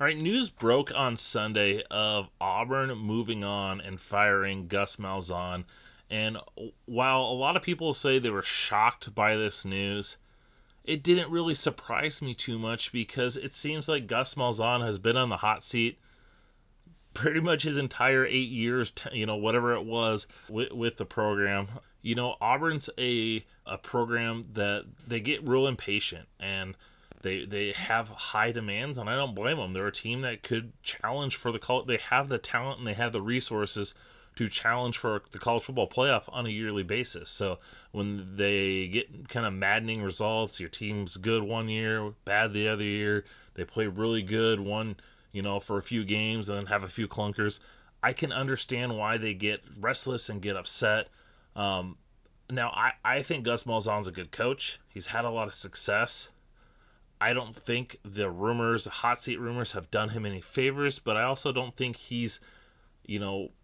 All right, news broke on Sunday of Auburn moving on and firing Gus Malzahn. And while a lot of people say they were shocked by this news, it didn't really surprise me too much because it seems like Gus Malzahn has been on the hot seat pretty much his entire 8 years, whatever it was with the program. Auburn's a program that they get real impatient and they have high demands, and I don't blame them. They're a team that could challenge for they have the talent and they have the resources to challenge for the college football playoff on a yearly basis. So when they get kind of maddening results, your team's good one year, bad the other year, they play really good for a few games and then have a few clunkers, I can understand why they get restless and get upset. Now, I think Gus Malzahn's a good coach. He's had a lot of success. I don't think the hot seat rumors have done him any favors, but I also don't think he's,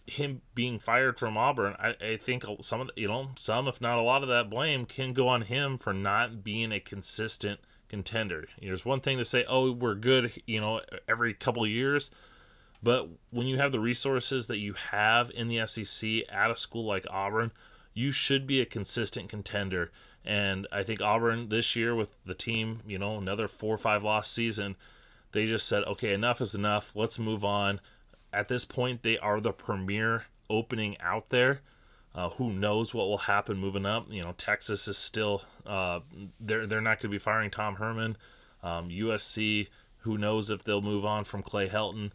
him being fired from Auburn. I think some, if not a lot of that blame can go on him for not being a consistent contender. There's one thing to say, oh, we're good, every couple of years, but when you have the resources that you have in the SEC at a school like Auburn, you should be a consistent contender. And I think Auburn this year with the team, another 4 or 5 loss season, they just said, okay, enough is enough. Let's move on. At this point, they are the premier opening out there. Who knows what will happen moving up? Texas is still they're not going to be firing Tom Herman. USC, who knows if they'll move on from Clay Helton.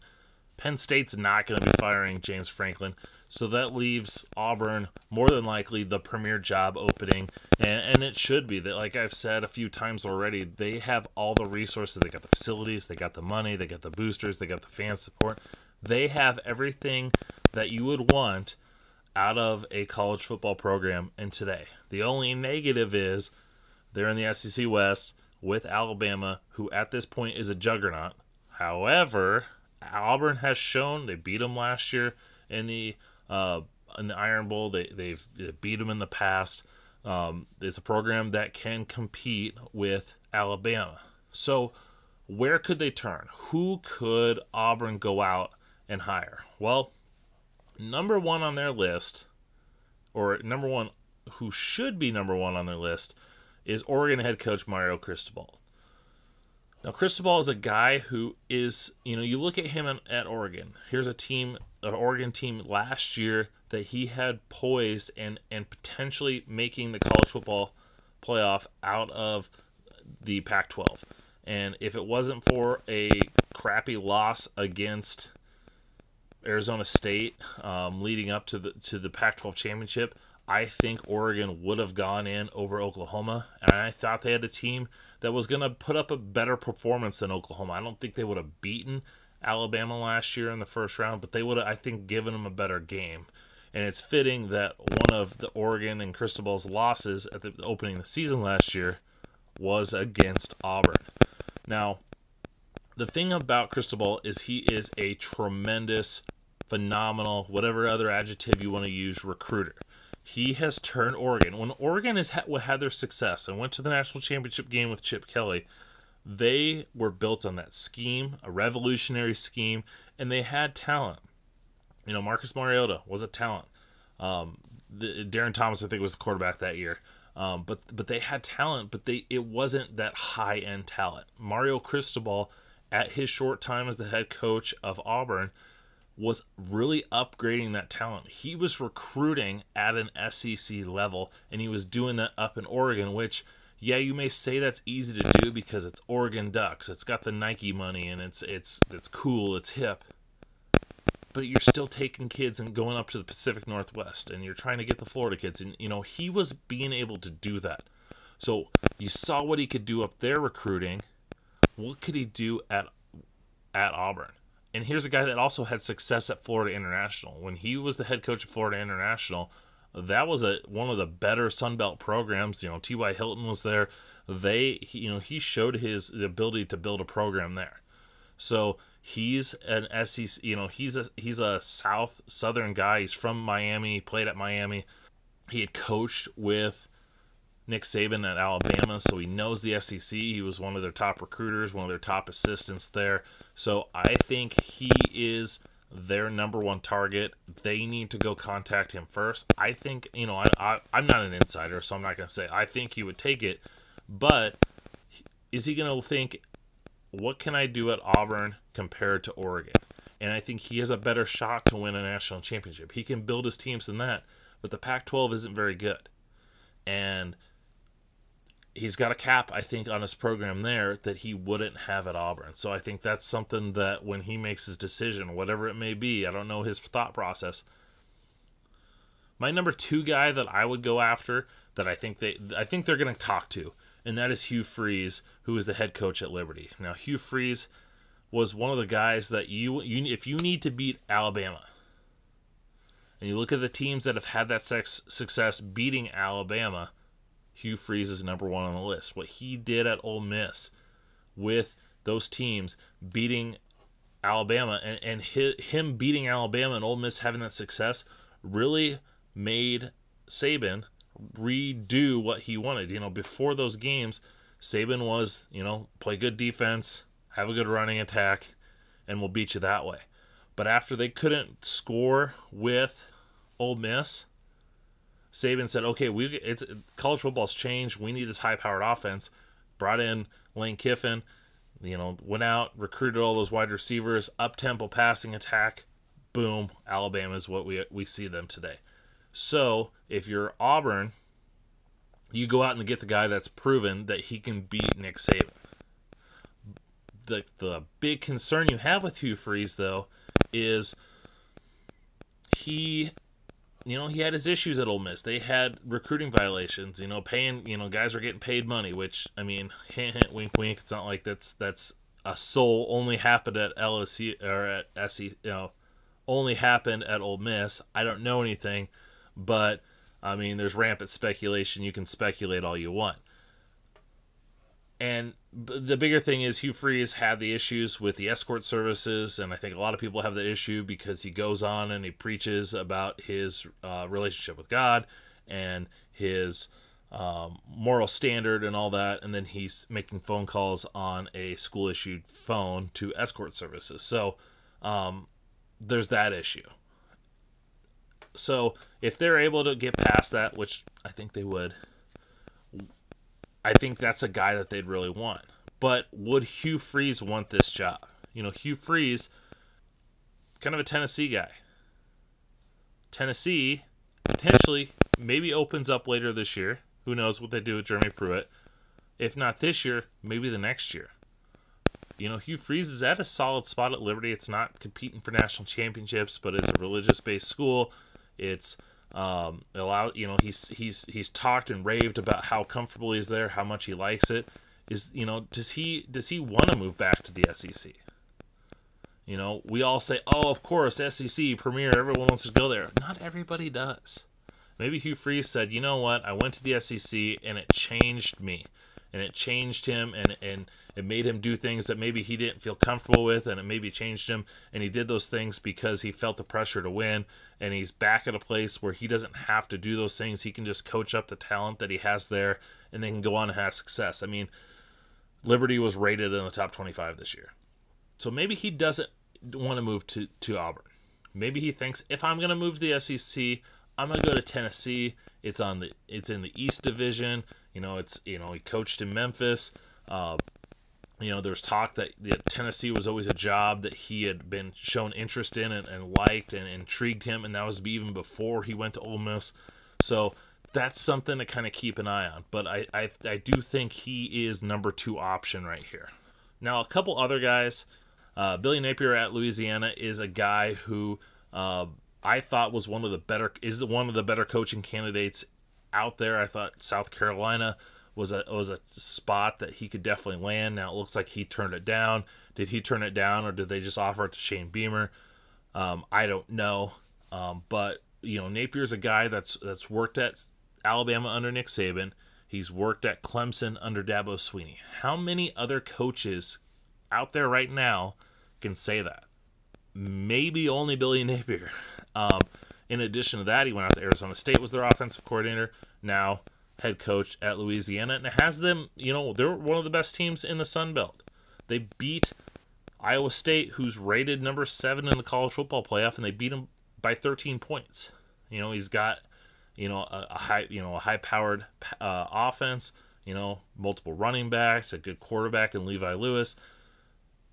Penn State's not going to be firing James Franklin. So that leaves Auburn more than likely the premier job opening. And it should be. That, like I've said a few times already, they have all the resources. They got the facilities, they got the money, they got the boosters, they got the fan support. They have everything that you would want out of a college football program in today. The only negative is they're in the SEC West with Alabama, who at this point is a juggernaut. However, Auburn has shown, they beat them last year in the Iron Bowl. They've beat them in the past. It's a program that can compete with Alabama. So where could they turn? Who could Auburn go out and hire? Well, number one on their list, or number one who should be number one on their list, is Oregon head coach Mario Cristobal. Now, Cristobal is a guy who is, you look at him at Oregon. Here's an Oregon team last year that he had poised and potentially making the college football playoff out of the Pac-12. And if it wasn't for a crappy loss against Arizona State leading up to the Pac-12 championship, I think Oregon would have gone in over Oklahoma, and I thought they had a team that was going to put up a better performance than Oklahoma. I don't think they would have beaten Alabama last year in the first round, but they would have, I think, given them a better game. And it's fitting that one of the Oregon and Cristobal's losses at the opening of the season last year was against Auburn. Now, the thing about Cristobal is he is a tremendous, phenomenal, whatever other adjective you want to use, recruiter. He has turned Oregon. When Oregon had their success and went to the national championship game with Chip Kelly, they were built on that scheme, a revolutionary scheme, and they had talent. Marcus Mariota was a talent. Darren Thomas, I think, was the quarterback that year. But they had talent, but it wasn't that high-end talent. Mario Cristobal, at his short time as the head coach of Auburn, was really upgrading that talent. He was recruiting at an SEC level, and he was doing that up in Oregon, which, yeah, you may say that's easy to do because it's Oregon Ducks. It's got the Nike money, and it's cool, it's hip. But you're still taking kids and going up to the Pacific Northwest, and you're trying to get the Florida kids. And, he was being able to do that. So you saw what he could do up there recruiting. What could he do at Auburn? And here's a guy that also had success at Florida International. When he was the head coach of Florida International, that was one of the better Sun Belt programs. T.Y. Hilton was there. He showed the ability to build a program there. So he's an SEC. He's a southern guy. He's from Miami. He played at Miami. He had coached with Nick Saban at Alabama, so he knows the SEC. He was one of their top recruiters, one of their top assistants there. So I think he is their number one target. They need to go contact him first. I think, I'm not an insider, so I'm not going to say I think he would take it. But is he going to think, what can I do at Auburn compared to Oregon? And I think he has a better shot to win a national championship. He can build his teams in that, but the Pac-12 isn't very good. And he's got a cap, I think, on his program there that he wouldn't have at Auburn. So I think that's something that when he makes his decision, whatever it may be, I don't know his thought process. My number 2 guy that I would go after, that I think they're going to talk to, and that is Hugh Freeze, who is the head coach at Liberty. Now, Hugh Freeze was one of the guys that if you need to beat Alabama, and you look at the teams that have had that success beating Alabama, Hugh Freeze is number 1 on the list. What he did at Ole Miss with those teams beating Alabama and him beating Alabama and Ole Miss having that success really made Saban redo what he wanted. Before those games, Saban was, play good defense, have a good running attack, and we'll beat you that way. But after they couldn't score with Ole Miss, Saban said, okay, college football's changed. We need this high-powered offense. Brought in Lane Kiffin, went out, recruited all those wide receivers, up-tempo passing attack. Boom, Alabama is what we see them today. So if you're Auburn, you go out and get the guy that's proven that he can beat Nick Saban. The big concern you have with Hugh Freeze, though, is he had his issues at Ole Miss. They had recruiting violations, paying, guys were getting paid money, which, I mean, hint, hint, wink, wink. It's not like that's a sole only happened at LSU or at SC, only happened at Ole Miss. I don't know anything, but I mean, there's rampant speculation. You can speculate all you want. And the bigger thing is Hugh Freeze had the issues with the escort services, and I think a lot of people have that issue because he goes on and he preaches about his relationship with God and his moral standard and all that, and then he's making phone calls on a school-issued phone to escort services. So there's that issue. So if they're able to get past that, which I think they would, I think that's a guy that they'd really want. But would Hugh Freeze want this job? Hugh Freeze, kind of a Tennessee guy. Tennessee potentially maybe opens up later this year. Who knows what they do with Jeremy Pruitt. If not this year, maybe the next year. Hugh Freeze is at a solid spot at Liberty. It's not competing for national championships, but it's a religious-based school. It's he's talked and raved about how comfortable he's there, how much he likes it. Does he want to move back to the SEC? We all say, oh, of course, SEC, Premier, everyone wants to go there. Not everybody does. Maybe Hugh Freeze said, you know what, I went to the SEC and it changed me. And it changed him, and it made him do things that maybe he didn't feel comfortable with, and it maybe changed him, and he did those things because he felt the pressure to win, and he's back at a place where he doesn't have to do those things. He can just coach up the talent that he has there, and then can go on and have success. I mean, Liberty was rated in the top 25 this year. So maybe he doesn't want to move to Auburn. Maybe he thinks, if I'm going to move to the SEC, I'm going to go to Tennessee. It's in the East Division. He coached in Memphis. There's talk that Tennessee was always a job that he had been shown interest in and liked and intrigued him, and that was even before he went to Ole Miss. So that's something to kind of keep an eye on. But I do think he is number 2 option right here. Now, a couple other guys. Billy Napier at Louisiana is a guy who I thought was one of the better coaching candidates out there. I thought South Carolina was a spot that he could definitely land. Now it looks like he turned it down. Did he turn it down, or did they just offer it to Shane Beamer? I don't know. But Napier's a guy that's worked at Alabama under Nick Saban. He's worked at Clemson under Dabo Swinney. How many other coaches out there right now can say that? Maybe only Billy Napier. In addition to that, he went out to Arizona State, was their offensive coordinator. Now head coach at Louisiana, and it has them, they're one of the best teams in the Sun Belt. They beat Iowa State, who's rated number 7 in the college football playoff, and they beat them by 13 points. He's got, a high-powered offense, multiple running backs, a good quarterback in Levi Lewis.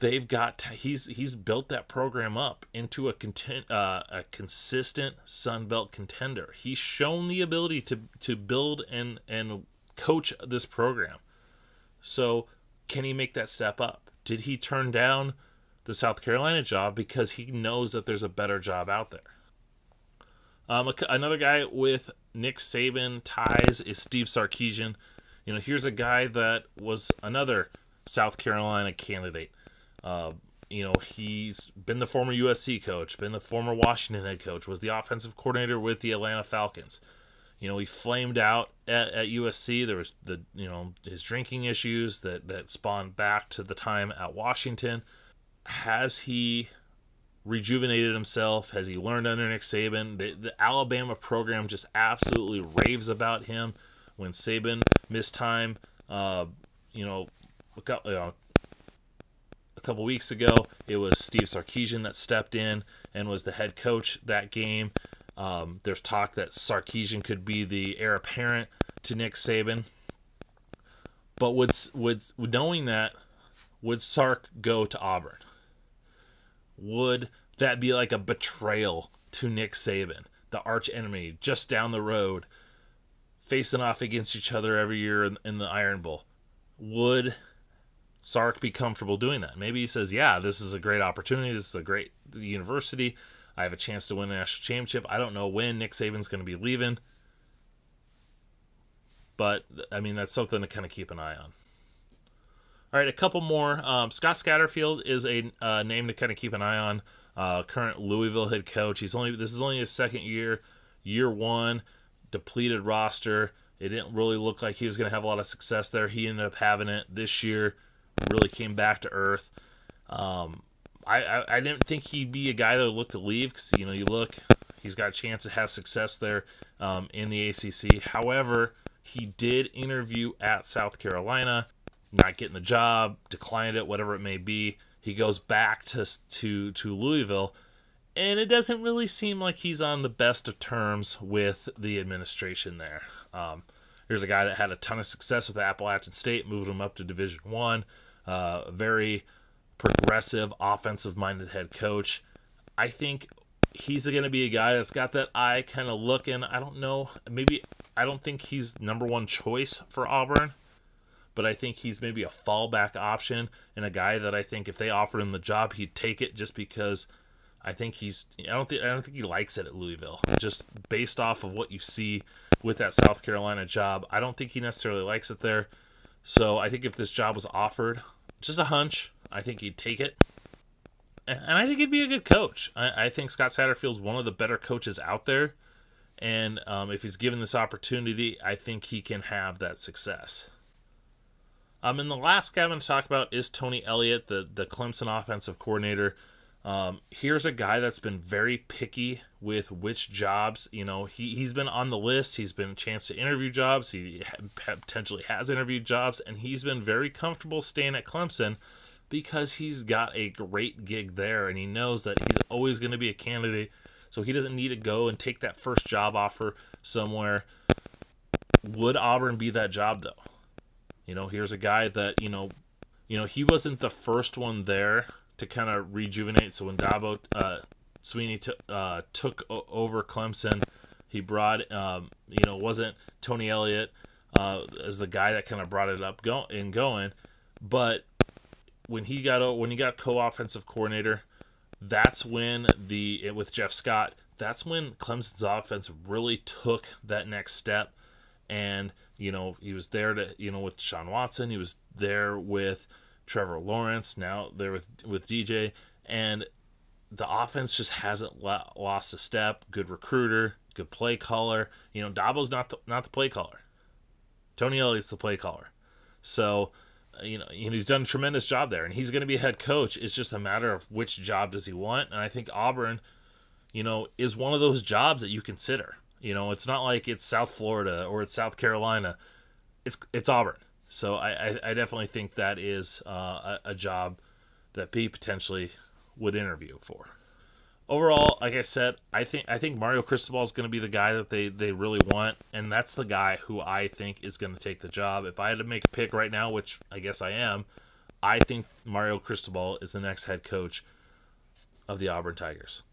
He's built that program up into a consistent Sun Belt contender. He's shown the ability to build and coach this program. So can he make that step up? Did he turn down the South Carolina job because he knows that there's a better job out there? Another guy with Nick Saban ties is Steve Sarkeesian. Here's a guy that was another South Carolina candidate. He's been the former USC coach, been the former Washington head coach, was the offensive coordinator with the Atlanta Falcons. He flamed out at USC. There was his drinking issues that spawned back to the time at Washington. Has he rejuvenated himself? Has he learned under Nick Saban? The Alabama program just absolutely raves about him. When Saban missed time, a couple weeks ago, it was Steve Sarkeesian that stepped in and was the head coach that game. There's talk that Sarkeesian could be the heir apparent to Nick Saban. But knowing that, would Sark go to Auburn? Would that be like a betrayal to Nick Saban, the arch enemy just down the road, facing off against each other every year in the Iron Bowl? Would Sark be comfortable doing that? Maybe he says, yeah, this is a great opportunity. This is a great university. I have a chance to win a national championship. I don't know when Nick Saban's going to be leaving. But, that's something to kind of keep an eye on. All right, a couple more. Scott Scatterfield is a name to kind of keep an eye on. Current Louisville head coach. This is only his second year. Year one, depleted roster. It didn't really look like he was going to have a lot of success there. He ended up having it this year. Really came back to earth. I didn't think he'd be a guy that would look to leave because, he's got a chance to have success there in the ACC. However, he did interview at South Carolina, not getting the job, declined it, whatever it may be. He goes back to Louisville, and it doesn't really seem like he's on the best of terms with the administration there. Here's a guy that had a ton of success with Appalachian State, moved him up to Division I. Very progressive, offensive-minded head coach. I think he's going to be a guy that's got that eye kind of looking. I don't know. I don't think he's number one choice for Auburn, but I think he's maybe a fallback option and a guy that I think if they offered him the job, he'd take it just because I don't think he likes it at Louisville. Just based off of what you see with that South Carolina job, I don't think he necessarily likes it there. So I think if this job was offered, just a hunch, I think he'd take it. And I think he'd be a good coach. I think Scott Satterfield's one of the better coaches out there. And if he's given this opportunity, I think he can have that success. And the last guy I'm going to talk about is Tony Elliott, the Clemson offensive coordinator. Here's a guy that's been very picky with which jobs. He's been on the list. He's been a chance to interview jobs. He potentially has interviewed jobs, and he's been very comfortable staying at Clemson because he's got a great gig there, and he knows that he's always going to be a candidate, so he doesn't need to go and take that first job offer somewhere. Would Auburn be that job, though? Here's a guy that, he wasn't the first one there to kind of rejuvenate. So when Dabo Sweeney took over Clemson, he brought, wasn't Tony Elliott as the guy that kind of brought it up going. But when he got co-offensive coordinator, that's when with Jeff Scott, that's when Clemson's offense really took that next step. And, he was there with Sean Watson. He was there with Trevor Lawrence, now there with DJ. And the offense just hasn't lost a step. Good recruiter, good play caller. Dabo's not the play caller. Tony Elliott's the play caller. So, he's done a tremendous job there. And he's going to be a head coach. It's just a matter of which job does he want. And I think Auburn, is one of those jobs that you consider. It's not like it's South Florida or it's South Carolina. It's Auburn. So I definitely think that is a job that P potentially would interview for. Overall, like I said, I think Mario Cristobal is going to be the guy that they really want, and that's the guy who I think is going to take the job. If I had to make a pick right now, which I guess I am, I think Mario Cristobal is the next head coach of the Auburn Tigers.